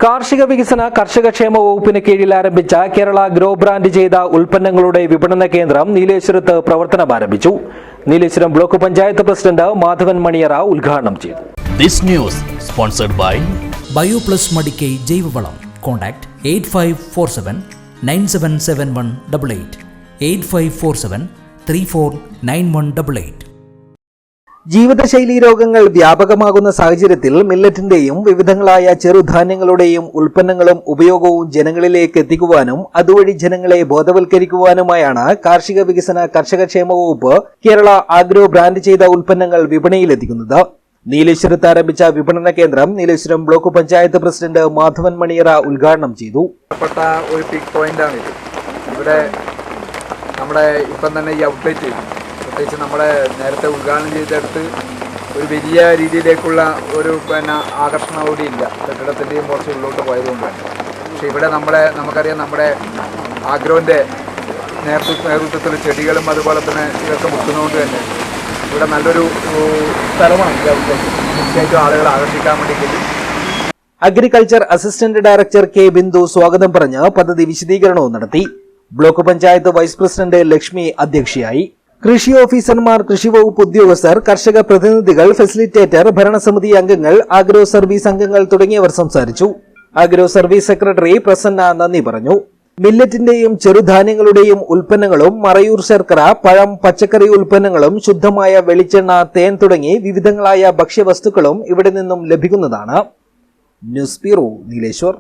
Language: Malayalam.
കാർഷിക വികസന കർഷകക്ഷേമ വകുപ്പിന് കീഴിൽ ആരംഭിച്ച കേരള ഗ്രോ ബ്രാൻഡ് ചെയ്ത ഉൽപ്പന്നങ്ങളുടെ വിപണന കേന്ദ്രം നീലേശ്വരത്ത് പ്രവർത്തനം ആരംഭിച്ചു. നീലേശ്വരം ബ്ലോക്ക് പഞ്ചായത്ത് പ്രസിഡന്റ് മാധവൻ മണിയറ ഉദ്ഘാടനം ചെയ്തു. This news sponsored by BioPlus Madikkai ജൈവവളം. Contact 8547 977188 8547 349188. ജീവിതശൈലീ രോഗങ്ങൾ വ്യാപകമാകുന്ന സാഹചര്യത്തിൽ മില്ലറ്റിന്റെയും വിവിധങ്ങളായ ചെറുധാന്യങ്ങളുടെയും ഉൽപ്പന്നങ്ങളും ഉപയോഗവും ജനങ്ങളിലേക്ക് എത്തിക്കുവാനും അതുവഴി ജനങ്ങളെ ബോധവൽക്കരിക്കുവാനുമായാണ് കാർഷിക വികസന കർഷകക്ഷേമ വകുപ്പ് കേരള ആഗ്രോ ബ്രാൻഡ് ചെയ്ത ഉൽപ്പന്നങ്ങൾ വിപണിയിലെത്തിക്കുന്നത്. നീലേശ്വരത്ത് ആരംഭിച്ച വിപണന കേന്ദ്രം നീലേശ്വരം ബ്ലോക്ക് പഞ്ചായത്ത് പ്രസിഡന്റ് മാധവൻ മണിയറ ഉദ്ഘാടനം ചെയ്തു. ഒരു പിക് പോയിന്റാണ് ഇത്. ഇവിടെ നമ്മുടെ ഇപ്പം തന്നെ ഈ ഔട്ട്ലെറ്റ് പ്രത്യേകിച്ച് നമ്മളെ നേരത്തെ ഉദ്ഘാടനം ചെയ്തെടുത്ത് ഒരു വലിയ രീതിയിലേക്കുള്ള ഒരു ആകർഷണം കൂടി ഇല്ല, കെട്ടിടത്തിൻ്റെയും കുറച്ച് ഉള്ളോട്ട് പോയതുകൊണ്ടാണ്. പക്ഷെ ഇവിടെ നമുക്കറിയാം നമ്മുടെ ആഗ്രോൻ്റെ നേതൃത്വത്തിൽ ചെടികളും അതുപോലെ തന്നെ ഇതൊക്കെ മുട്ടുന്നതുകൊണ്ട് തന്നെ ഇവിടെ നല്ലൊരു സ്ഥലമാണ് ഈ ഔട്ട്ലെറ്റ്. തീർച്ചയായിട്ടും ആളുകളെ ആകർഷിക്കാൻ വേണ്ടി agriculture assistant director K Bindu സ്വാഗതം പറഞ്ഞ് പദ്ധതി വിശദീകരണവും നടത്തി. Block panchayat vice president Lakshmi അധ്യക്ഷയായി. കൃഷി ഓഫീസർമാർ, കൃഷിവകുപ്പ് ഉദ്യോഗസ്ഥർ, കർഷക പ്രതിനിധികൾ, ഫെസിലിറ്റേറ്റർ, ഭരണസമിതി അംഗങ്ങൾ, ആഗ്രോ സർവീസ് അംഗങ്ങൾ തുടങ്ങിയവർ സംസാരിച്ചു. ആഗ്രോ സർവീസ് സെക്രട്ടറി പ്രസന്ന നന്ദി പറഞ്ഞു. മില്ലറ്റിന്റെയും ചെറുധാന്യങ്ങളുടെയും ഉൽപ്പന്നങ്ങളും മറയൂർ ശർക്കര, പഴം, പച്ചക്കറി ഉൽപ്പന്നങ്ങളും ശുദ്ധമായ വെളിച്ചെണ്ണ, തേൻ തുടങ്ങി വിവിധങ്ങളായ ഭക്ഷ്യവസ്തുക്കളും ഇവിടെ നിന്നും ലഭിക്കുന്നതാണ്. News bureau, Nileshwar.